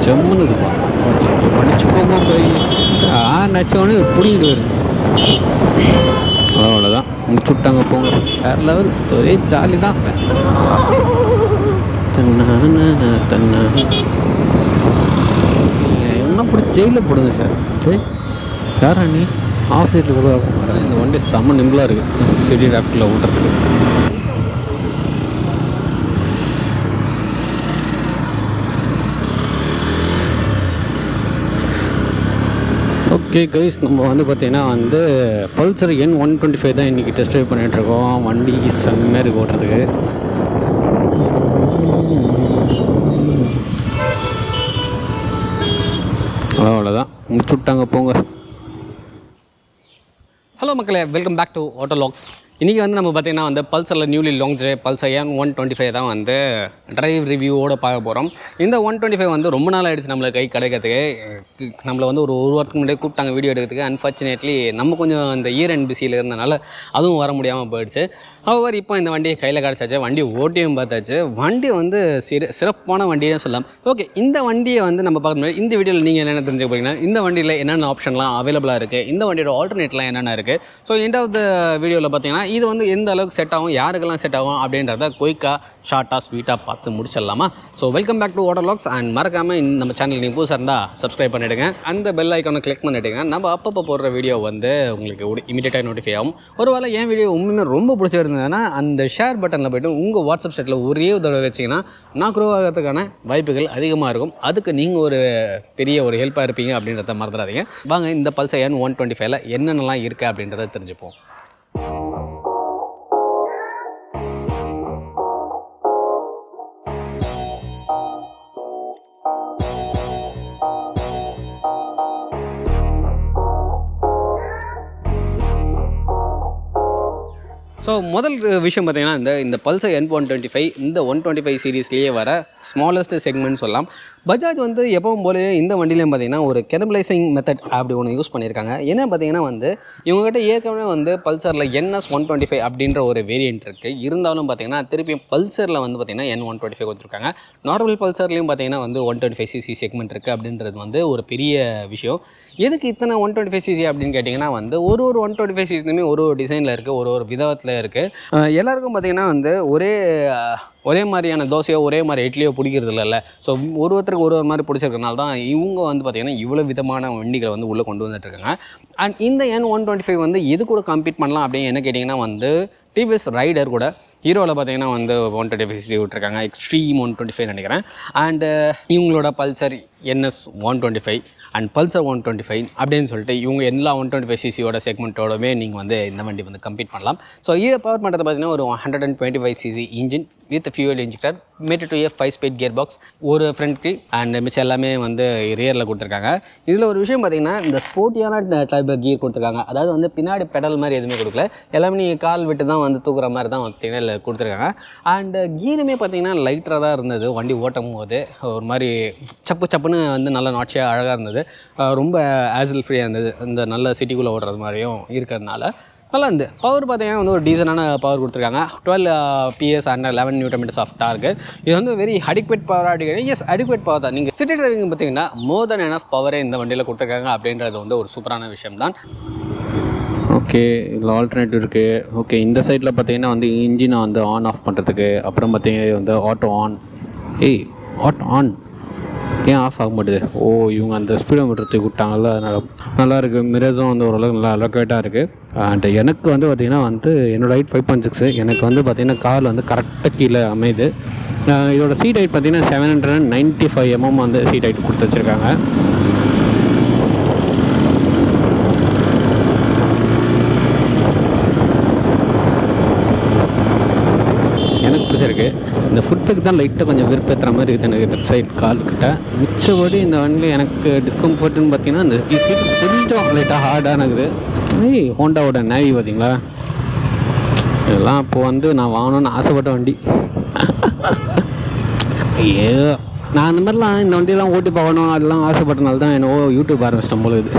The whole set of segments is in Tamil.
ஜம்முன்னு இருப்பான். படிச்சுக்கோங்க போய் நச்சவனே பிடிக்கிட்டு வரும். அவ்வளோதான் முடிச்சு விட்டாங்க. போங்க வேறு லெவல். ஒரே ஜாலி தான். என்ன பிடிச்சி ஜெயிலில் போடுங்க சார். யாரா நீ ஆஃப் சைட்டில் கூட இந்த வண்டி செம்ம நிம்பிளாக இருக்குது சிட்டி டிராஃபிக்கில் ஓட்டுறதுக்கு. ஓகே கைஸ், நம்ம வந்து பார்த்திங்கன்னா வந்து பல்சர் N125 தான் இன்றைக்கி டெஸ்ட் ட்ரைவ் பண்ணிகிட்ருக்கோம். வண்டி செம்மையாக இருக்குது ஓட்டுறதுக்கு. அவ்வளோதான் முடிச்சு விட்டாங்க. போங்க. ஹலோ மக்களே, வெல்கம் பேக் டு ஆட்டோலாக்ஸ். இன்றைக்கி வந்து நம்ம பார்த்திங்கன்னா வந்து பல்சரில் நியூலி லான்ச் பல்சர் N125 தான் வந்து ட்ரைவ் ரிவ்யூவோடு பார்க்க போகிறோம். இந்த 125 வந்து ரொம்ப நாள் ஆகிடுச்சு நம்மளுக்கு கை கிடைக்கிறதுக்கு. நம்மளை வந்து ஒரு வாரத்துக்கு முன்னாடியே கூப்பிட்டாங்க வீடியோ எடுக்கிறதுக்கு. அன்ஃபார்ச்சுனேட்லி நம்ம கொஞ்சம் இந்த இயர் அண்ட் பிஸியில் இருந்தனால அதுவும் வர முடியாமல் போயிடுச்சு. அவர் இப்போ இந்த வண்டியை கையில் கிடச்சாச்சு. வண்டி ஓட்டியும் பார்த்தாச்சு. வண்டி வந்து சிறப்பான வண்டியே சொல்லலாம். ஓகே, இந்த வண்டியை வந்து நம்ம பார்க்க முடியாது. இந்த வீடியோவில் நீங்கள் என்னென்ன தெரிஞ்சுக்க போகிறீங்கன்னா இந்த வண்டியில் என்னென்ன ஆப்ஷன்லாம் அவைலபிளாக இருக்குது, இந்த வண்டியோட ஆல்டர்னேட்லாம் என்னென்ன இருக்குது. ஸோ எண்ட் ஆஃப் த வீடியோவில் பார்த்தீங்கன்னா இது வந்து எந்த அளவுக்கு செட் ஆகும், யாருக்கெல்லாம் செட் ஆகும் அப்படின்றத குயிக்காக ஷார்ட்டாக ஸ்வீட்டாக பார்த்து முடிச்சிடலாமா. So welcome back to Autologs. And மறக்காமல் நம்ம சேனல் நீங்கள் புதுசாக இருந்தால் சப்ஸ்கிரைப் பண்ணிவிடுங்க. அந்த பெல் ஐக்கானை கிளிக் பண்ணிவிடுங்க. நம்ம அப்பப்போ போடுற வீடியோ வந்து உங்களுக்கு இமீடியட்டாக நோட்டிஃபை ஆகும். ஒருவேளை என் வீடியோ உண்மையுமே ரொம்ப பிடிச்சிருந்ததுன்னா அந்த ஷேர் பட்டனில் போய்ட்டு உங்கள் வாட்ஸ்அப் செட்டில் ஒரே தடவை வச்சிங்கன்னா நான் க்ரோ ஆகிறதுக்கான வாய்ப்புகள் அதிகமாக இருக்கும். அதுக்கு நீங்கள் ஒரு பெரிய ஒரு ஹெல்ப்பாக இருப்பீங்க அப்படின்றத மறந்துடாதீங்க. வாங்க இந்த பல்சர் N125 என்னென்னலாம் இருக்குது அப்படின்றத தெரிஞ்சுப்போம். ஸோ முதல் விஷயம் பார்த்திங்கன்னா இந்த பல்சர் N125 இந்த 125 சீரீஸ்லேயே வர ஸ்மாலஸ்ட் செக்மெண்ட் சொல்லலாம். பஜாஜ் வந்து எப்பவும் போல இந்த வண்டியிலையும் பார்த்திங்கன்னா ஒரு கெனபிளைசிங் மெத்தட் அப்படி ஒன்று யூஸ் பண்ணியிருக்காங்க. என்ன பார்த்திங்கன்னா வந்து இவங்ககிட்ட ஏற்கனவே வந்து பல்சரில் NS125 அப்படின்ற ஒரு வேரியண்ட் இருக்குது. இருந்தாலும் பார்த்திங்கன்னா திருப்பியும் பல்சரில் வந்து பார்த்திங்கன்னா N125 கொடுத்துருக்காங்க. நார்மல் பல்சர்லேயும் பார்த்திங்கன்னா வந்து 125cc செக்மெண்ட் இருக்குது அப்படின்றது வந்து ஒரு பெரிய விஷயம். எதுக்கு இத்தனை 125cc அப்படின்னு கேட்டிங்கன்னா வந்து ஒரு 125cc ஒரு டிசைனில் இருக்குது, ஒரு விதத்தில் இருக்குது. எல்லாருக்கும் பார்த்திங்கன்னா வந்து ஒரே மாதிரியான தோசையோ ஒரே மாதிரி இட்லியோ பிடிக்கிறது இல்லைல்ல. ஸோ ஒருத்தருக்கு ஒரு மாதிரி பிடிச்சிருக்கனால தான் இவங்க வந்து பார்த்திங்கன்னா இவ்வளோ விதமான வண்டிகளை வந்து உள்ளே கொண்டு வந்துட்டுருக்காங்க. அண்ட் இந்த N125 வந்து எது கூட கம்பீட் பண்ணலாம் அப்படின்னு என்ன கேட்டிங்கன்னா வந்து டிவிஎஸ் ரைடர் கூட. ஹீரோவில் பார்த்திங்கன்னா வந்து 125cc விட்டுருக்காங்க, எக்ஸ்ட்ரீம் 125 நினைக்கிறேன். அண்டு இவங்களோட பல்சர் NS125 அண்ட் பல்சர் 125 அப்படின்னு சொல்லிட்டு இவங்க எல்லா 125cc செக்மெண்ட்டோடவே நீங்கள் வந்து இந்த வண்டி வந்து கம்பீட் பண்ணலாம். ஸோ இதை பவர் பண்ணுறது பார்த்திங்கன்னா ஒரு 125cc engine with fuel injector made to 5-speed gear box, ஒரு ஃப்ரண்ட் கில் அண்ட் மிச்சம் எல்லாமே வந்து ரியரில் கொடுத்துருக்காங்க. இதில் ஒரு விஷயம் பார்த்திங்கன்னா இந்த ஸ்போர்ட்டியான டைப் கியர் கொடுத்துருக்காங்க. அதாவது வந்து பின்னாடி பெடல் மாதிரி எதுவுமே கொடுக்கல, எல்லாமே நீங்கள் கால் விட்டு தான் வந்து தூக்குற மாதிரி தான் பார்த்திங்கன்னா கொடுத்துருக்காங்க. அண்டு கீருமே பார்த்திங்கன்னா லைட்டராக தான் இருந்தது. வண்டி ஓட்டும் போது ஒரு மாதிரி சப்புன்னு வந்து நல்ல நாட்சியாக அழகாக இருந்தது. ரொம்ப ஆசில் ஃப்ரீயாக இருந்தது. இந்த நல்ல சிட்டிக்குள்ளே ஓடுறது மாதிரியும் இருக்கிறதுனால நல்லா இருந்து. பவர் பார்த்திங்கன்னா வந்து ஒரு டீசனான பவர் கொடுத்துருக்காங்க. 12 PS and 11 Nm of torque. இது வந்து வெரி அடிக்வேட் பவர் அப்படிங்கிறது. எஸ், அடிக்வேட் பவர் தான். நீங்கள் சிட்டி டிரைவிங் பார்த்திங்கன்னா மோர் தென் எனஃப் பவரே இந்த வண்டியில் கொடுத்துருக்காங்க அப்படின்றது வந்து ஒரு சூப்பரான விஷயம் தான். ஓகே, இதில் ஆல்டர்னேட்டிவ் இருக்குது. ஓகே, இந்த சைடில் பார்த்தீங்கன்னா வந்து இன்ஜினை வந்து ஆன் ஆஃப் பண்ணுறதுக்கு, அப்புறம் பார்த்தீங்கன்னா வந்து ஆட்டோ ஆன். ஆட்டோ ஆன் ஏன் ஆஃப் ஆக மாட்டுது? ஓ, இவங்க அந்த ஸ்பீடோ மீட்டர் தூக்கி விட்டாங்கல்ல, அதனால் நல்லா இருக்குது. மிரர்ஸும் வந்து ஓரளவுக்கு நல்லா அலோகேட்டாக இருக்குது. அண்ட் எனக்கு வந்து பார்த்திங்கன்னா வந்து என்னோடய ஹைட் 5.6. எனக்கு வந்து பார்த்திங்கன்னா கால் வந்து கரெக்டாக கீழே அமையுது. இதோட சீட் ஹைட் பார்த்திங்கன்னா 795 mm வந்து சீட் ஹைட் கொடுத்து வச்சுருக்காங்க. எனக்கு பிடிச்சிருக்கு. இந்த ஃபுட்டுக்கு தான் லைட்டாக கொஞ்சம் விருப்பத்துற மாதிரி இருக்குது எனக்கு லெஃப்ட் சைட் கால்கிட்ட. மிச்சபடி இந்த வண்டி எனக்கு டிஸ்கம்ஃபர்ட்னு பார்த்தீங்கன்னா இந்த சீட்டு கொஞ்சம் லைட்டாக ஹார்டாக இருக்குது. ஹோண்டாவோட நேவி பார்த்தீங்களா, இதெல்லாம் இப்போது வந்து நான் வாங்கணும்னு ஆசைப்பட்ட வண்டி. ஐயோ, நான் அந்த மாதிரிலாம் இந்த வண்டியெல்லாம் ஓட்டி பார்க்கணும் அதெல்லாம் ஆசைப்பட்டனால தான் என்னவோ யூடியூப் ஆரம்பிச்சிட்டேன் போல. இது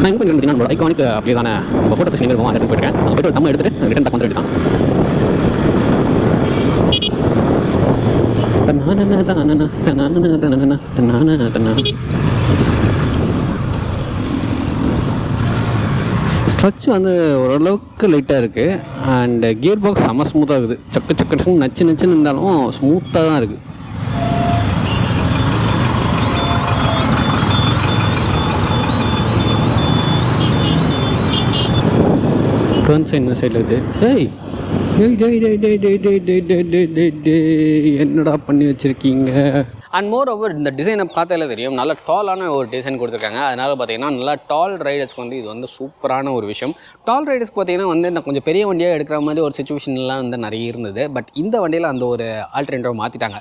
நான் எங்கே போய் நம்மளோட ஐகானிக் அப்படியே தானே நம்ம ஃபோட்டோ செஷன் இருக்கும், அந்த போயிருக்கேன். பெட்ரோல் நம்ம எடுத்துகிட்டு ரிட்டன் டக் வந்து எடுத்தான். ஸ்ட்ரச் வந்து ஓரளவுக்கு லைட்டாக இருக்குது. அண்ட் கியர் பாக்ஸ் செம்ம ஸ்மூத்தாக இருக்குது. சக்கு சக்கு சக்கு நச்சுன்னு இருந்தாலும் ஸ்மூத்தாக தான் இருக்குது. டர்ன் சைட் இந்த சைடில் இருக்குது. என்னடா பண்ணி வச்சுருக்கீங்க? அண்ட் மோர் ஓவர் இந்த டிசைனை பார்த்தாலே தெரியும், நல்ல டாலான ஒரு டிசைன் கொடுத்துருக்காங்க. அதனால் பார்த்தீங்கன்னா நல்லா டால் ரைடர்ஸ்க்கு வந்து இது வந்து சூப்பரான ஒரு விஷயம். டால் ரைடர்ஸ்க்கு பார்த்தீங்கன்னா வந்து நான் கொஞ்சம் பெரிய வண்டியாக எடுக்கிற மாதிரி ஒரு சுச்சுவேஷன்லாம் வந்து நிறைய இருந்தது. பட் இந்த வண்டியில் அந்த ஒரு ஆல்டர்னேட்டிவ் மாற்றிட்டாங்க.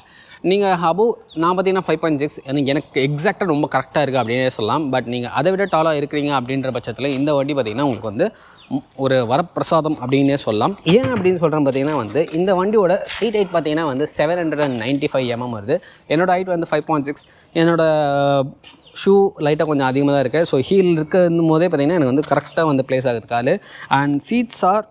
நீங்கள் அபோவ் நான் பார்த்தீங்கன்னா 5.6 எனக்கு எக்ஸாக்டாக ரொம்ப கரெக்டாக இருக்குது அப்படின்னே சொல்லலாம். பட் நீங்கள் அதை விட டாலாக இருக்கிறீங்க அப்படின்ற பட்சத்தில் இந்த வண்டி பார்த்திங்கன்னா உங்களுக்கு வந்து ஒரு வரப்பிரசாதம் அப்படின்னே சொல்லலாம். ஏன் அப்படின்னு சொல்கிறேன் பார்த்தீங்கன்னா வந்து இந்த வண்டியோட சீட் ஹைட் பார்த்தீங்கன்னா வந்து 795 mm வருது. என்னோடய ஹைட் வந்து 5.6. என்னோடய ஷூ லைட்டாக கொஞ்சம் அதிகமாக தான் இருக்குது. ஸோ ஹீல் இருக்கும் போதே பார்த்திங்கன்னா எனக்கு வந்து கரெக்டாக வந்து ப்ளேஸ் ஆகுது கால். அண்ட் சீட்ஸ் ஆர்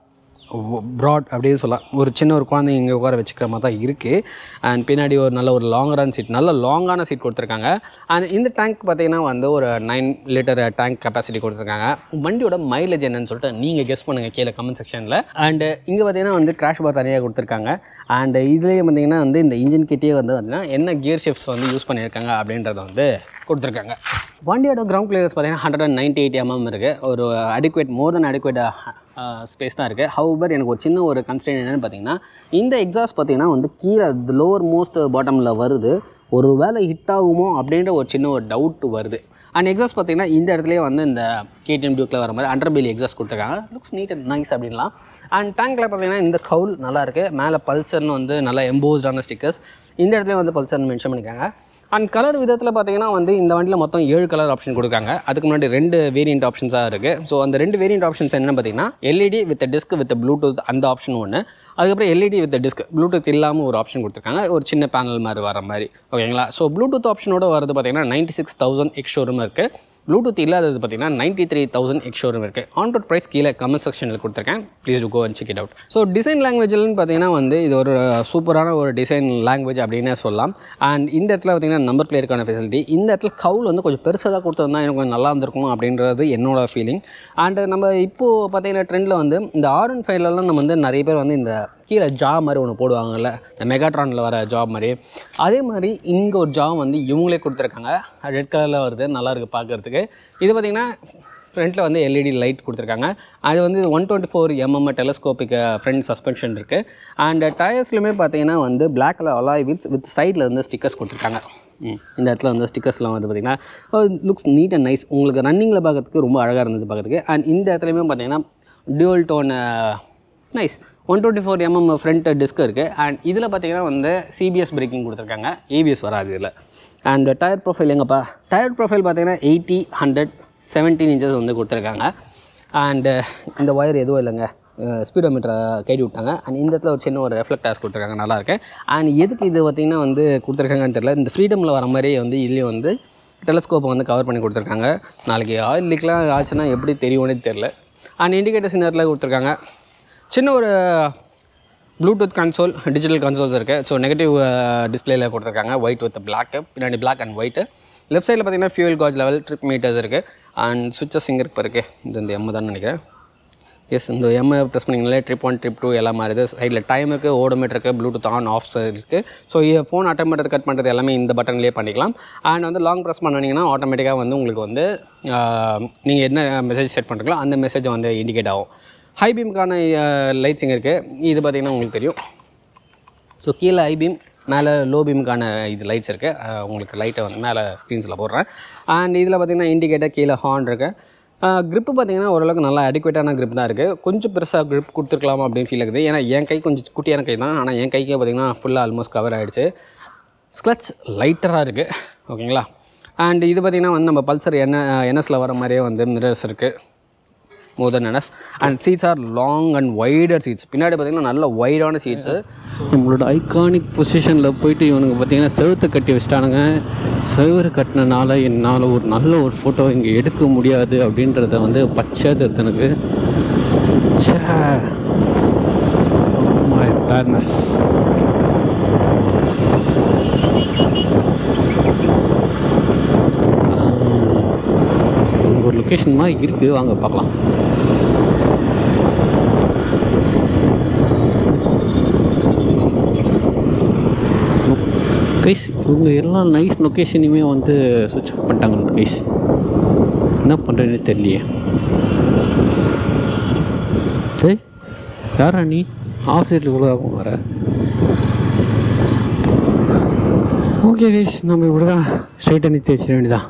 ப்ராட் அப்படின்னு சொல்லலாம். ஒரு சின்ன ஒரு குழந்தை இங்கே உட்கார வச்சுக்கிற மாதிரி தான் இருக்குது. அண்ட் பின்னாடி ஒரு நல்ல ஒரு லாங்கரான சீட், நல்ல லாங்கான சீட் கொடுத்துருக்காங்க. அண்ட் இந்த டேங்க் பார்த்தீங்கன்னா வந்து ஒரு 9 லிட்டர் டேங்க் கெப்பாசிட்டி கொடுத்துருக்காங்க. வண்டியோட மைலேஜ் என்னன்னு சொல்லிட்டு நீங்கள் கெஸ் பண்ணுங்கள் கீழே கமெண்ட் செக்ஷனில். அண்டு இங்கே பார்த்தீங்கன்னா வந்து கிராஷ் பார் தனியாக கொடுத்துருக்காங்க. அண்டு இதுலேயே பார்த்தீங்கன்னா வந்து இந்த இன்ஜின் கிட்டே வந்து பார்த்தீங்கன்னா என்ன கியர் ஷிஃப்ட்ஸ் வந்து யூஸ் பண்ணியிருக்காங்க அப்படின்றத வந்து கொடுத்துருக்காங்க. வண்டியோட கிரவுண்ட் கிளியரன்ஸ் பார்த்தீங்கன்னா 198 mm இருக்குது. ஒரு அடிக்குவேட், மோர் தென் அடிக்குவேட் ஸ்பேஸ் தான் இருக்குது. ஹவவர் எனக்கு ஒரு சின்ன ஒரு கன்ஸ்ட்ரெயின் என்னென்னு பார்த்தீங்கன்னா இந்த எக்ஸாஸ்ட் பார்த்தீங்கன்னா வந்து கீழே லோவர் மோஸ்ட் பாட்டமில் வருது. ஒரு வேளை ஹிட் ஆகுமோ அப்படின்ற ஒரு சின்ன ஒரு டவுட் வருது. அண்ட் எக்ஸாஸ்ட் பார்த்தீங்கன்னா இந்த இடத்துலேயே வந்து இந்த KTM டியூக்கில் வர மாதிரி அண்டர்பெல்லி எக்ஸாஸ்ட் கொடுத்துருக்காங்க. லுக்ஸ் நீட் அண்ட் நைஸ் அப்படின்லாம். அண்ட் டேங்கில் பார்த்தீங்கன்னா இந்த கவுல் நல்லாயிருக்கு. மேலே பல்சர்னு வந்து நல்லா எம்போஸ்டான ஸ்டிக்கர்ஸ். இந்த இடத்துல வந்து பல்சர்னு மென்ஷன் பண்ணியிருக்காங்க. அண்ட் கலர் விதத்தில் பார்த்தீங்கன்னா வந்து இந்த வண்டியில் மொத்தம் 7 கலர் ஆப்ஷன் கொடுக்குறாங்க. அதுக்கு முன்னாடி 2 வேரியண்ட் ஆப்ஷன்ஸாக இருக்குது. ஸோ அந்த 2 வேரியண்ட் ஆப்ஷன்ஸ் என்னென்னு பார்த்தீங்கன்னா LED with disc with Bluetooth அந்த ஆப்ஷன் ஒன்று. அதுக்கப்புறம் LED வித் டிஸ்க் ப்ளூடூத் இல்லாமல் ஒரு ஆப்ஷன் கொடுத்துருக்காங்க. ஒரு சின்ன பேனல் மாதிரி வர மாதிரி, ஓகேங்களா. ஸோ ப்ளூடூத் ஆப்ஷனோட வரது பார்த்தீங்கன்னா 96,000 எக்ஸ் ஷோரூம் இருக்குது. ப்ளூடூத் இல்லாதது பார்த்தீங்கன்னா 93,000 எக்ஸ் ஷோரூம் இருக்குது. ஆன் ரோட் ப்ரைஸ் கீழே கமெண்ட் செக்ஷனில் கொடுத்துருக்கேன். Please do go and check it out. So design லாங்குவேஜ்லன்னு பார்த்தீங்கன்னா வந்து இது ஒரு சூப்பரான ஒரு டிசைன் லாங்குவேஜ் அப்படின்னே சொல்லலாம். அண்ட் இந்த இடத்துல பார்த்தீங்கன்னா நம்பர் பிளேயருக்கான ஃபெசிலிட்டி. இந்த இடத்துல கவுல் வந்து கொஞ்சம் பெருசாக தான் கொடுத்துருந்தா எனக்கு கொஞ்சம் நல்லா இருந்திருக்கும் அப்படின்றது என்னோட ஃபீலிங். அண்ட் நம்ம இப்போது பார்த்தீங்கன்னா ட்ரெண்டில் வந்து இந்த R15 நம்ம வந்து நிறைய பேர் வந்து இந்த கீழே ஜா மாதிரி ஒன்று போடுவாங்கள்ல, இந்த மெகாட்ரானில் வர ஜாப் மாதிரி, அதே மாதிரி இங்கே ஒரு ஜாப் வந்து இவங்களே கொடுத்துருக்காங்க. ரெட் கலரில் வருது, நல்லாயிருக்கு பார்க்குறதுக்கு. இது பார்த்திங்கன்னா ஃப்ரண்ட்டில் வந்து LED லைட் கொடுத்துருக்காங்க. அது வந்து 124 mm டெலஸ்கோபிக் ஃப்ரண்ட் சஸ்பென்ஷன் இருக்குது. அண்ட் டயர்ஸ்லையுமே பார்த்தீங்கன்னா வந்து black colour alloy wheels with சைடில் வந்து ஸ்டிக்கர்ஸ் கொடுத்துருக்காங்க. இந்த இடத்துல வந்து ஸ்டிக்கர்ஸ்லாம் வந்து பார்த்திங்கன்னா லுக்ஸ் நீட் அண்ட் நைஸ். உங்களுக்கு ரன்னிங்கில் பார்க்கறதுக்கு ரொம்ப அழகாக இருந்தது பார்க்குறதுக்கு. அண்ட் இந்த இடத்துலையுமே பார்த்தீங்கன்னா dual tone nice 124 mm front disc இருக்குது. அண்ட் இதில் பார்த்தீங்கன்னா வந்து CBS பிரேக்கிங் கொடுத்துருக்காங்க. ABS வராது இதில். அண்ட் டயர் ப்ரொஃபைல் எங்கப்பா, டயர் ப்ரொஃபைல் பார்த்தீங்கன்னா 80, 100, 17 inches வந்து கொடுத்துருக்காங்க. அண்டு இந்த ஒயர் எதுவும் இல்லைங்க, ஸ்பீடோமீட்டரை கைடி விட்டாங்க. அண்ட் இந்த இடத்துல ஒரு சின்ன ஒரு ரெஃப்ளெக்டர்ஸ் கொடுத்துருக்காங்க, நல்லாயிருக்கு. அண்ட் எதுக்கு இது பார்த்திங்கன்னா வந்து கொடுத்துருக்காங்கன்னு தெரியல. இந்த ஃப்ரீடமில் வர மாதிரி வந்து இதுலேயும் வந்து டெலஸ்கோப்பை வந்து கவர் பண்ணி கொடுத்துருக்காங்க. நாளைக்கு ஆயில் லீக்லாம் ஆச்சுன்னா எப்படி தெரியும்னே தெரில. அண்ட் இண்டிகேட்டர்ஸ் இந்த இடத்துல கொடுத்துருக்காங்க. சின்ன ஒரு ப்ளூடூத் கன்சோல், டிஜிட்டல் கன்சோல்ஸ் இருக்குது. ஸோ நெகட்டிவ் டிஸ்பிளேயில் கொடுத்துருக்காங்க, ஒயிட் வித் பிளாக்கு, பின்னாடி பிளாக் அண்ட் ஒயிட்டு. லெஃப்ட் சைடில் பார்த்தீங்கன்னா fuel gauge level, trip metres இருக்குது. அண்ட் சுவிச்சஸ் இங்கே இப்போ இருக்குது. இது இந்த M தான் நினைக்கிறேன். எஸ், இந்த M ப்ரெஸ் பண்ணிங்கனாலே ட்ரிப் 1, ட்ரிப் 2 எல்லாம் மாறுது. சைடில் டைம் இருக்குது, ஓடோமீட்டர் இருக்குது, ப்ளூடூத் ஆன் ஆஃப் இருக்குது. ஸோ ஃபோன் அட்டன் பண்ணுறது கட் பண்ணுறது எல்லாமே இந்த பட்டன்லேயே பண்ணிக்கலாம். அண்ட் வந்து லாங் ப்ரெஸ் பண்ணிங்கன்னா ஆட்டோமேட்டிக்காக வந்து உங்களுக்கு வந்து நீங்கள் என்ன மெசேஜ் செட் பண்ணுறீங்களோ அந்த மெசேஜை வந்து இண்டிகேட் ஆகும். ஹை பீமுக்கான லைட்ஸ் இங்கே இருக்குது. இது பார்த்திங்கன்னா உங்களுக்கு தெரியும். ஸோ கீழே ஹை பீம், மேலே லோ பீமுக்கான இது லைட்ஸ் இருக்குது. உங்களுக்கு லைட்டை வந்து மேலே ஸ்க்ரீன்ஸில் போடுறேன். அண்ட் இதில் பார்த்திங்கன்னா இண்டிகேட்டர், கீழே ஹார்ன் இருக்குது. க்ரிப்பு பார்த்திங்கன்னா ஓரளவுக்கு நல்லா அடிக்குவேட்டான க்ரிப் தான் இருக்குது. கொஞ்சம் பெருசாக க்ரிப் கொடுத்துருக்கலாமா அப்படின்னு ஃபீல் ஆகுது. ஏன்னா என் கை கொஞ்சம் குட்டியான கை தான். ஆனால் என் கைக்கே பார்த்திங்கன்னா ஃபுல்லாக ஆல்மோஸ்ட் கவர் ஆகிடுச்சு. ஸ்க்ளச் லைட்டராக இருக்குது, ஓகேங்களா. அண்ட் இது பார்த்திங்கன்னா வந்து நம்ம பல்சர் NSல வர மாதிரியே வந்து மிரர்ஸ் இருக்குது, more than enough. And seats are long and wider seats. பின்னாடி பார்த்தீங்கன்னா நல்ல வைடான சீட்ஸு. நம்மளோட ஐகானிக் பொசிஷனில் போயிட்டு இவனுக்கு பார்த்தீங்கன்னா செவத்தை கட்டி வச்சிட்டானுங்க. செவரு கட்டினால என்னால் ஒரு நல்ல ஒரு ஃபோட்டோ இங்கே எடுக்க முடியாது அப்படின்றத வந்து பச்சை தருத்தனுக்கு. My badness. லொக்கேஷன் மாதிரி இருக்குது, வாங்க பார்க்கலாம். கைஸ் இவங்க எல்லா நைஸ் லொக்கேஷனையுமே வந்து சுவிட்ச் ஆஃப் பண்ணிட்டாங்க கைஸ். என்ன பண்ணுறேன்னு தெரியலையே. டேய் யாரா நீ ஆஃப் சைடில் கூட ஆகும் வர. ஓகே கைஸ் நம்ம இப்படி தான் ஸ்ட்ரைட்டாக நிறுத்தி வச்சிட வேண்டியதான்.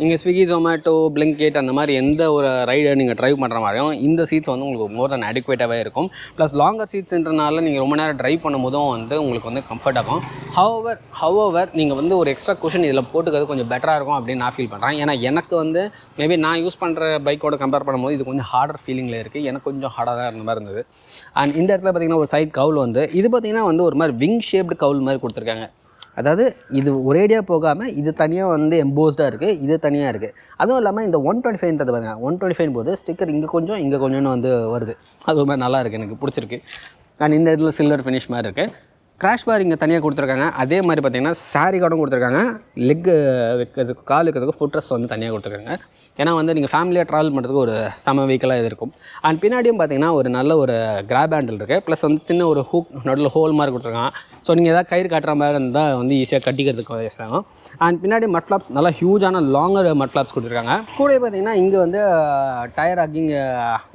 நீங்கள் ஸ்விக்கி, ஜொமேட்டோ, பிளிங்கெட் அந்த மாதிரி எந்த ஒரு ரைடை நீங்கள் ட்ரைவ் பண்ணுற மாதிரியும் இந்த சீட்ஸ் வந்து உங்களுக்கு மோர் தென் அடிக்குவேட்டாகவே இருக்கும். ப்ளஸ் லாங்கர் சீட்ஸ்ன்றனால நீங்கள் ரொம்ப நேரம் ட்ரைவ் பண்ணும் போதும் வந்து உங்களுக்கு வந்து கம்ஃபர்ட் ஆகும். ஹவவர் நீங்கள் வந்து ஒரு எக்ஸ்ட்ரா குஷன் இதில் போட்டுக்கிறது கொஞ்சம் பெட்டராக இருக்கும் அப்படின்னு நான் ஃபீல் பண்ணுறேன். ஏன்னா எனக்கு வந்து மேபி நான் யூஸ் பண்ணுற பைக்கோட கம்பேர் பண்ணும்போது இது கொஞ்சம் ஹார்டர் ஃபீலிங்கில் இருக்குது. எனக்கு கொஞ்சம் ஹார்டாக தான் இருந்த மாதிரி இருந்தது. அண்ட் இந்த இடத்துல பார்த்திங்கன்னா ஒரு சைட் கவுல் வந்து இது பார்த்திங்கன்னா வந்து ஒரு மாதிரி விங் ஷேப்டு கவுல் மாதிரி கொடுத்துருக்காங்க. அதாவது இது ஒரேடியாக போகாமல் இது தனியாக வந்து எம்போஸ்டாக இருக்குது, இது தனியாக இருக்குது. அதுவும் இல்லாமல் இந்த 125ன்றது பாருங்க, 125 போது ஸ்டிக்கர் இங்கே கொஞ்சம்னு வந்து வருது. அது ஒரு மாதிரி நல்லா இருக்குது, எனக்கு பிடிச்சிருக்கு. அண்ட் இந்த இடத்துல சில்வர் ஃபினிஷ் மாதிரி இருக்குது. கிராஷ் பார் இங்கே தனியாக கொடுத்துருக்காங்க. அதே மாதிரி பார்த்திங்கன்னா சாரி கார்டும் கொடுத்துருக்காங்க. லெக்கு வைக்கிறதுக்கு கால் வைக்கிறதுக்கு ஃபுட் ரெஸ்ட் வந்து தனியாக கொடுத்துருக்காங்க. ஏன்னா வந்து நீங்கள் ஃபேமிலியாக ட்ராவல் பண்ணுறதுக்கு ஒரு செம வெஹிக்கலாக இது இருக்கும். அண்ட் பின்னாடியும் பார்த்திங்கன்னா ஒரு நல்ல ஒரு கிராப் ஹேண்டில் இருக்குது. ப்ளஸ் வந்து சின்ன ஒரு ஹூக் நடுவில் ஹோல் மாதிரி கொடுத்துருக்காங்க. ஸோ நீங்கள் எதாவது கயிறு காட்டுற மாதிரி இருந்தால் வந்து ஈஸியாக கட்டிக்கிறதுக்கு வயசாகும். அண்ட் பின்னாடி மட் ஃப்ளாப்ஸ் நல்லா ஹியூஜான லாங்கர் மட் ஃப்ளாப்ஸ் கொடுத்துருக்காங்க. கூட பார்த்திங்கன்னா இங்கே வந்து டயர் ஆக்கிங்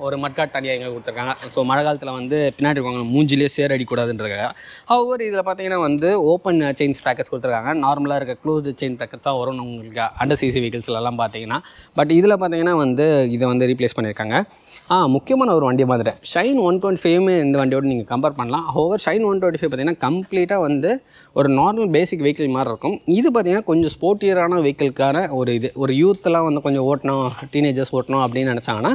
ஒரு மட்காட் தனியாக இங்கே கொடுத்துருக்காங்க. ஸோ மழை காலத்தில் வந்து பின்னாடி இருக்கவங்க மூஞ்சிலே சேர் அடிக்கூடாதுன்றதுக்காக. இதில் பார்த்தீங்கன்னா வந்து ஓப்பன் செயின் ஸ்ப்ராக்கெட்ஸ் கொடுத்துருக்காங்க. நார்மலாக இருக்க க்ளோஸ்டு செயின் ஸ்ப்ராக்கெட்ஸ் தான் வரும் உங்களுக்கு அண்டர் சிசி வெஹிக்கிள்ஸ்லாம் பார்த்தீங்கன்னா. பட் இதில் பார்த்தீங்கன்னா வந்து இதை வந்து ரீப்ளேஸ் பண்ணியிருக்காங்க. முக்கியமான ஒரு வண்டியை பார்த்துட்டேன். ஷைன் 125 இந்த வண்டியோடு நீங்கள் கம்பேர் பண்ணலாம். ஷைன் 125 பார்த்தீங்கன்னா கம்ப்ளீட்டாக வந்து ஒரு நார்மல் பேசிக் வெஹிக்கிள் மாதிரி இருக்கும். இது பார்த்தீங்கன்னா கொஞ்சம் ஸ்போர்ட்டியரான வெஹிக்கிள்கான ஒரு யூத்தெல்லாம் வந்து கொஞ்சம் ஓட்டணும், டீனேஜர்ஸ் ஓட்டணும் அப்படின்னு நினச்சாங்கன்னா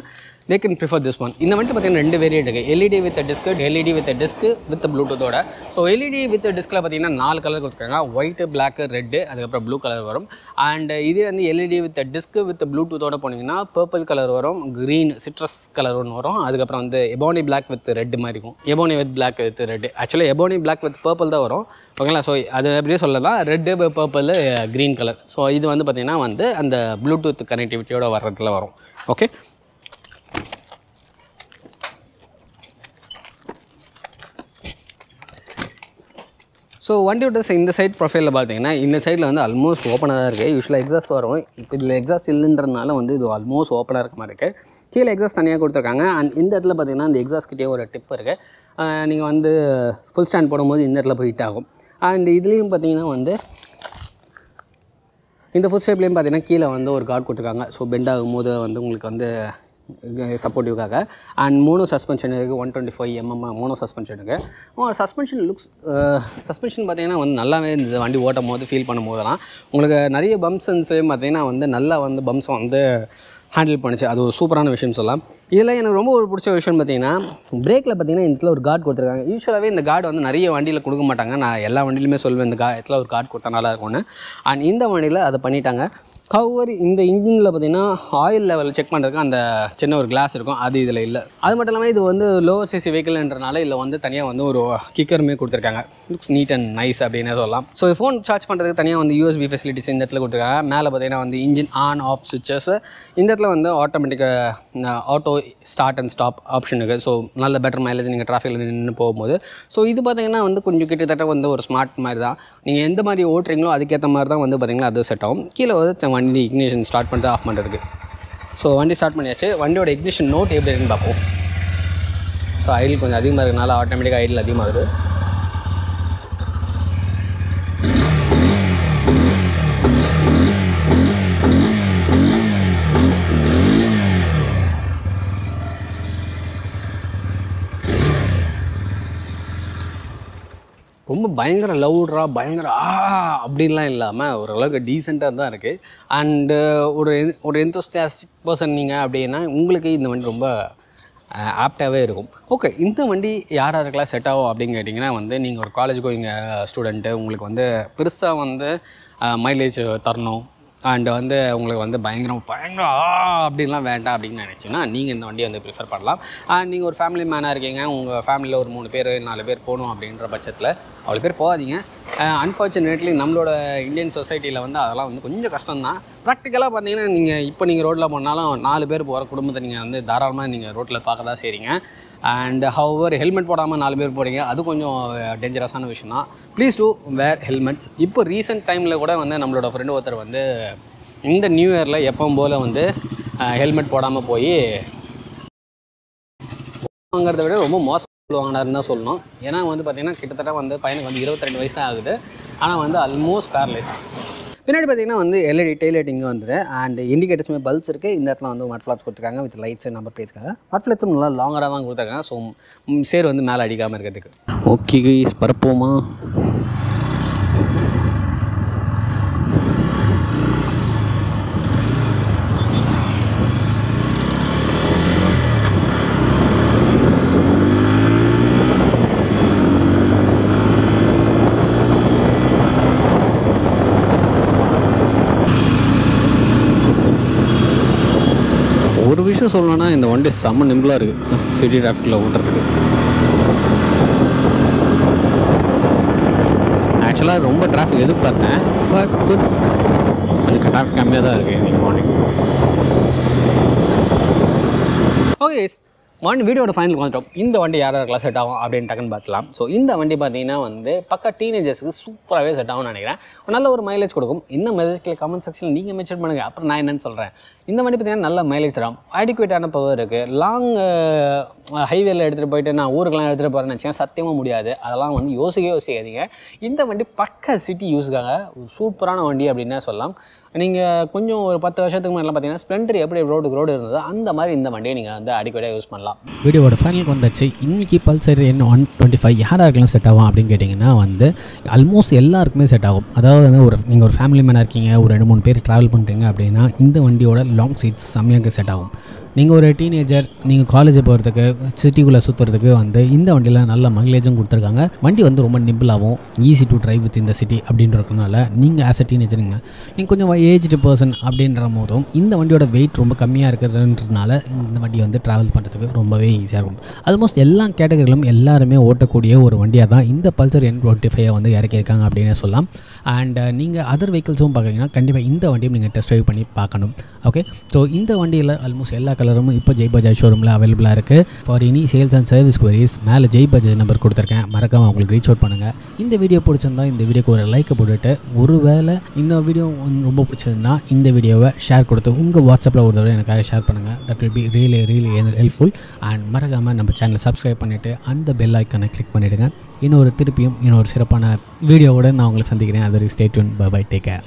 they can prefer this one. இந்த வண்டி பார்த்தீங்கன்னா 2 வேரியன்ட் இருக்குது. LED with disc, LED with disc with ப்ளூடூத்தோட. ஸோ எல்இடி வித் டிஸ்கில் பார்த்தீங்கன்னா 4 கலர் கொடுத்துருக்காங்க. ஒயிட்டு, பிளாக்கு, ரெட்டு, அதுக்கப்புறம் ப்ளூ கலர் வரும். அண்ட் இதே வந்து எல்இடி வித் டிஸ்க் வித் ப்ளூடூத்தோட போனீங்கன்னா பர்பிள் கலர் வரும், க்ரீன் சிட்ரஸ் கலர் ஒன்று வரும். அதுக்கப்புறம் வந்து எபோனி பிளாக் வித் ரெட் மாதிரி இருக்கும். Ebony with black with red, ஆக்சுவலாக எபோனி பிளாக் வித் பர்பிள் தான் வரும். ஓகேங்களா? ஸோ அது எப்படியே சொல்லலாம், red, purple, green colour. So இது வந்து பார்த்திங்கன்னா வந்து அந்த ப்ளூடூத் கனெக்டிவிட்டியோட வர்றதுல வரும். ஓகே, ஸோ வண்டியோட இந்த சைட் ப்ரொஃபைலில் பார்த்தீங்கன்னா இந்த சைடில் வந்து ஆல்மோஸ்ட் ஓப்பனாக தான் இருக்குது. யூஸ்வலாக எக்ஸாஸ்ட் வரும். இப்போ இதில் எக்ஸாஸ்ட் இல்லைன்றதுனால வந்து இது ஆல்மோஸ்ட் ஓப்பனாக இருக்க மாதிரி இருக்குது. கீழே எக்ஸாஸ்ட் தனியாக கொடுத்துருக்காங்க. அண்ட் இந்த இடத்துல பார்த்தீங்கன்னா இந்த எக்ஸாஸ்ட் கிட்டே ஒரு டிப் இருக்குது. நீங்கள் வந்து ஃபுல் ஸ்டாண்ட் போடும்போது இந்த இடத்துல போய் ஹிட் ஆகும். அண்ட் இதுலேயும் பார்த்தீங்கன்னா வந்து இந்த ஃபுட் ஸ்டெப்லேயும் பார்த்தீங்கன்னா கீழே வந்து ஒரு கார்டு கொடுத்துருக்காங்க. ஸோ பெண்ட் ஆகும்போது வந்து உங்களுக்கு வந்து சப்போர்ட்டிவ்காக. அண்ட் மோனோ சஸ்பென்ஷன் இருக்குது. 125mm மோனோ சஸ்பென்ஷன் இருக்குது. சஸ்பென்ஷன் பார்த்தீங்கன்னா வந்து நல்லாவே இந்த வண்டி ஓட்டும் போது ஃபீல் பண்ணும் போதெல்லாம் உங்களுக்கு நிறைய பம்ப்ஸன்ஸையும் பார்த்தீங்கன்னா வந்து நல்லா வந்து பம்ப்ஸை வந்து ஹேண்டில் பண்ணிச்சு. அது ஒரு சூப்பரான விஷயம் சொல்லலாம். இதில் எனக்கு ரொம்ப ஒரு பிடிச்ச விஷயம் பார்த்தீங்கன்னா பிரேக்கில் பார்த்தீங்கன்னா இந்த இடத்துல ஒரு கார்டு கொடுத்துருக்காங்க. யூஸ்வலாகவே இந்த கார்டு வந்து நிறைய வண்டியில் கொடுக்க மாட்டாங்க. நான் எல்லா வண்டியிலுமே சொல்வேன் இந்த இடத்துல ஒரு கார்டு கொடுத்தா நல்லா இருக்கும்னு. அண்ட் இந்த வண்டியில் அதை பண்ணிட்டாங்க. ஹவர் இந்த இன்ஜினில் பார்த்தீங்கன்னா ஆயில் லெவல் செக் பண்ணுறதுக்கு அந்த சின்ன ஒரு கிளாஸ் இருக்கும், அது இதில் இல்லை. அது மட்டும் இல்லாமல் இது வந்து லோவர் சிசி வெஹிக்கிள்ன்றனால இதில் வந்து தனியாக வந்து ஒரு கிக்கருமே கொடுத்துருக்காங்க. லுக்ஸ் நீட் அண்ட் நைஸ் அப்படின்னே சொல்லலாம். ஸோ ஃபோன் சார்ஜ் பண்ணுறதுக்கு தனியாக வந்து யூஎஸ்பி ஃபெசிலிட்டிஸ் இந்த இடத்துல கொடுத்துருக்காங்க. மேலே பார்த்தீங்கன்னா வந்து இன்ஜின் ஆன் ஆஃப் சுவிச்சஸ். இந்த இடத்துல வந்து ஆட்டோமேட்டிக்காக auto start and stop option இருக்குது. ஸோ நல்ல பெட்டர் மைலேஜ் நீங்கள் டிராஃபிக்கில் நின்று போகும்போது. ஸோ இது பார்த்தீங்கன்னா வந்து கொஞ்சம் கிட்டத்தட்ட வந்து ஒரு ஸ்மார்ட் மாதிரி தான். நீங்கள் எந்த மாதிரி ஓட்டுறீங்களோ அதுக்கேற்ற மாதிரி தான் வந்து பார்த்தீங்கன்னா அது செட் ஆகும். கீழே வந்து வண்டி இக்னிஷன் ஸ்டார்ட் பண்ணிட்டு ஆஃப் பண்ணுறதுக்கு. ஸோ வண்டி ஸ்டார்ட் பண்ணியாச்சு. வண்டியோட இக்னிஷன் நோட் எப்படி இருக்குன்னு பார்ப்போம். ஸோ ஐடில் கொஞ்சம் அதிகமாக இருக்கனால ஆட்டோமேட்டிக்காக ஐடில் அதிகமாகுது. ரொம்ப பயங்கர லவுடாக பயங்கர அப்படின்லாம் இல்லாமல் ஓரளவுக்கு டீசெண்டாக தான் இருக்குது. அண்டு ஒரு எந்தோஸ்டியாஸ்டிக் பர்சன் நீங்கள் அப்படின்னா உங்களுக்கு இந்த வண்டி ரொம்ப ஆப்டாகவே இருக்கும். ஓகே, இந்த வண்டி யார் யாருக்கெல்லாம் செட் ஆகும் அப்படின்னு கேட்டிங்கன்னா வந்து நீங்கள் ஒரு காலேஜ் கோயிங்க ஸ்டூடெண்ட்டு, உங்களுக்கு வந்து பெருசாக வந்து மைலேஜ் தரணும் அண்ட் வந்து உங்களுக்கு வந்து பயங்கரம் அப்படின்லாம் வேண்டாம் அப்படின்னு நினச்சிங்கன்னா நீங்கள் இந்த வண்டியை வந்து ப்ரிஃபர் பண்ணலாம். அண்ட் நீங்கள் ஒரு ஃபேமிலி மேனாக இருக்கீங்க, உங்கள் ஃபேமிலியில் ஒரு 3 பேர் 4 பேர் போகணும் அப்படின்ற பட்சத்தில் அவ்வளோ பேர் போகாதீங்க. அன்ஃபார்ச்சுனேட்லி நம்மளோட இந்தியன் சொசைட்டியில் வந்து அதெல்லாம் வந்து கொஞ்சம் கஷ்டம்தான். ப்ராக்டிக்கலாக பார்த்தீங்கன்னா நீங்கள் ரோட்டில் போனாலும் 4 பேர் போகிற குடும்பத்தை நீங்கள் வந்து தாராளமாக நீங்கள் ரோட்டில் பார்க்க தான் செய்கிறீங்க. அண்ட் ஹவர் ஹெல்மெட் போடாமல் 4 பேர் போகிறீங்க, அது கொஞ்சம் டேஞ்சரஸான விஷயம் தான். Please do wear helmets. இப்போ ரீசெண்ட் டைமில் கூட வந்து நம்மளோட ஃப்ரெண்டு ஒருத்தர் வந்து இந்த நியூ இயரில் எப்பவும் போல் வந்து ஹெல்மெட் போடாமல் போய் வாங்கிறத விட ரொம்ப மோசம் வாங்கினாருன்னு தான் சொல்லணும். ஏன்னா வந்து பார்த்திங்கன்னா கிட்டத்தட்ட வந்து பையனுக்கு வந்து 22 வயசு தான் ஆகுது, ஆனால் வந்து ஆல்மோஸ்ட் பேரலைஸ். பின்னாடி பார்த்திங்கன்னா வந்து எல்இடி டெய்லைட் இங்கே வந்துடு அண்ட் இண்டிகேட்டர்ஸுமே பல்ப்ஸ் இருக்குது. இந்த இடத்துல வந்து மட் ஃப்ளாப்ஸ் கொடுத்துருக்காங்க வித் லைட்ஸ் நம்பர் போயிருக்காங்க. மட் ஃப்ளாப்ஸும் நல்லா லாங்கராக தான் கொடுத்துருக்காங்க, ஸோ சேர் வந்து மேலே அடிக்காமல் இருக்கிறதுக்கு. ஓகே கைஸ், பரப்போமா? ஒரு விஷயம் சொல்லணும்னா இந்த வண்டி செம்ம நிம்பிளாக இருக்குது சிட்டி டிராஃபிக்கில் ஓட்டுறதுக்கு. ஆக்சுவலாக ரொம்ப டிராஃபிக் எதிர்பார்த்தேன், பட் குட், கொஞ்சம் டிராஃபிக் கம்மியாக தான் இருக்குது இன்றைக்கி மார்னிங். ஓகே, வீடியோட ஃபைனல் வந்துட்டோம். இந்த வண்டி யாராருக்கெல்லாம் செட் ஆகும் அப்படின்னு டக்குன்னு பார்த்துலாம். ஸோ இந்த வண்டி பார்த்தீங்கன்னா வந்து பக்கா டீனேஜர்ஸுக்கு சூப்பராகவே செட் ஆகும்னு நினைக்கிறேன். நல்ல ஒரு மைலேஜ் கொடுக்கும். இந்த மைலேஜ்க்கு கமெண்ட் செக்ஷனில் நீங்கள் மென்ஷன் பண்ணுங்கள், அப்புறம் நான் என்னென்னு சொல்கிறேன். இந்த வண்டி பார்த்தீங்கன்னா நல்ல மைலேஜ் தரும், ஆடிக்குவேட்டான பவர் இருக்குது. லாங் ஹைவேல எடுத்துகிட்டு போயிட்டு நான் ஊருக்கெல்லாம் எடுத்துகிட்டு போகிறேன்னு நினச்சிங்கன்னா சத்தியமாக முடியாது. அதெல்லாம் வந்து யோசிக்காதீங்க. இந்த வண்டி பக்கா சிட்டி யூஸுக்காக ஒரு சூப்பரான வண்டி அப்படின்னே சொல்லலாம். நீங்கள் கொஞ்சம் ஒரு 10 வருஷத்துக்கு முன்னாடி பார்த்தீங்கன்னா ஸ்ப்ளெண்டர் எப்படி ரோடு இருந்ததோ அந்த மாதிரி இந்த வண்டியை நீங்கள் வந்து அடிக்கடியாக யூஸ் பண்ணலாம். வீடியோட ஃபைனலுக்கு வந்தாச்சு. இன்றைக்கி பல்சர் N125 யாராருக்கெல்லாம் செட் ஆகும் அப்படின்னு கேட்டிங்கன்னா வந்து ஆல்மோஸ்ட் எல்லாருக்குமே செட் ஆகும். அதாவது வந்து நீங்கள் ஒரு ஃபேமிலி மேனாக இருக்கீங்க, ஒரு 2-3 பேர் ட்ராவல் பண்ணுறீங்க அப்படின்னா இந்த வண்டியோட லாங் சீட்ஸ் செம்மையாக செட் ஆகும். நீங்கள் ஒரு டீனேஜர், நீங்கள் காலேஜ் போகிறதுக்கு சிட்டிக்குள்ளே சுற்றுறதுக்கு வந்து இந்த வண்டியில் நல்ல மைலேஜும் கொடுத்துருக்காங்க. வண்டி வந்து ரொம்ப நிம்பிளாகவும் ஈஸி டு ட்ரைவ் வித் இந்த சிட்டி அப்படின்றதுனால நீங்கள் ஆஸ் அ டீனேஜருங்க, நீங்கள் கொஞ்சம் ஏஜ்டு பர்சன் அப்படின்ற போதும் இந்த வண்டியோட வெயிட் ரொம்ப கம்மியாக இருக்கிறதுனால இந்த வண்டி வந்து ட்ராவல் பண்ணுறதுக்கு ரொம்பவே ஈஸியாக இருக்கும். ஆல்மோஸ்ட் எல்லா கேட்டகரியிலும் எல்லாருமே ஓட்டக்கூடிய ஒரு வண்டியாக தான் இந்த பல்சர் N25 வந்து இறக்கியிருக்காங்க அப்படின்னு சொல்லலாம். அண்ட் நீங்கள் அதர் வெஹிக்கிள்ஸும் பார்க்குறீங்கன்னா கண்டிப்பாக இந்த வண்டியும் நீங்கள் டெஸ்ட் ட்ரைவ் பண்ணி பார்க்கணும். ஓகே, ஸோ இந்த வண்டியில் ஆல்மோஸ்ட் எல்லா கலரும் இப்போ ஜெய் பஜாஜ் ஷோரூமில் அவைலபிளாக இருக்குது. For any sales and service queries மேலே ஜெய் பஜாஜ் நம்பர் கொடுத்துருக்கேன், மறக்காமல் உங்களுக்கு ரீச் அவுட் பண்ணுங்கள். இந்த வீடியோ பிடிச்சிருந்தா இந்த வீடியோக்கு ஒரு லைக்கை போட்டுட்டு, ஒருவேளை இந்த வீடியோ ரொம்ப பிடிச்சிருந்தா இந்த வீடியோவை ஷேர் கொடுத்து உங்கள் வாட்ஸ்அப்பில் ஒரு தடவை எனக்காக ஷேர் பண்ணுங்கள். That will be really helpful. And மறக்காமல் நம்ம சேனலை சப்ஸ்கிரைப் பண்ணிவிட்டு அந்த பெல் ஐக்கானை கிளிக் பண்ணிவிடுங்க. இன்னொரு சிறப்பான வீடியோவோட நான் உங்களை சந்திக்கிறேன். அது stay tune. Bye bye, take care.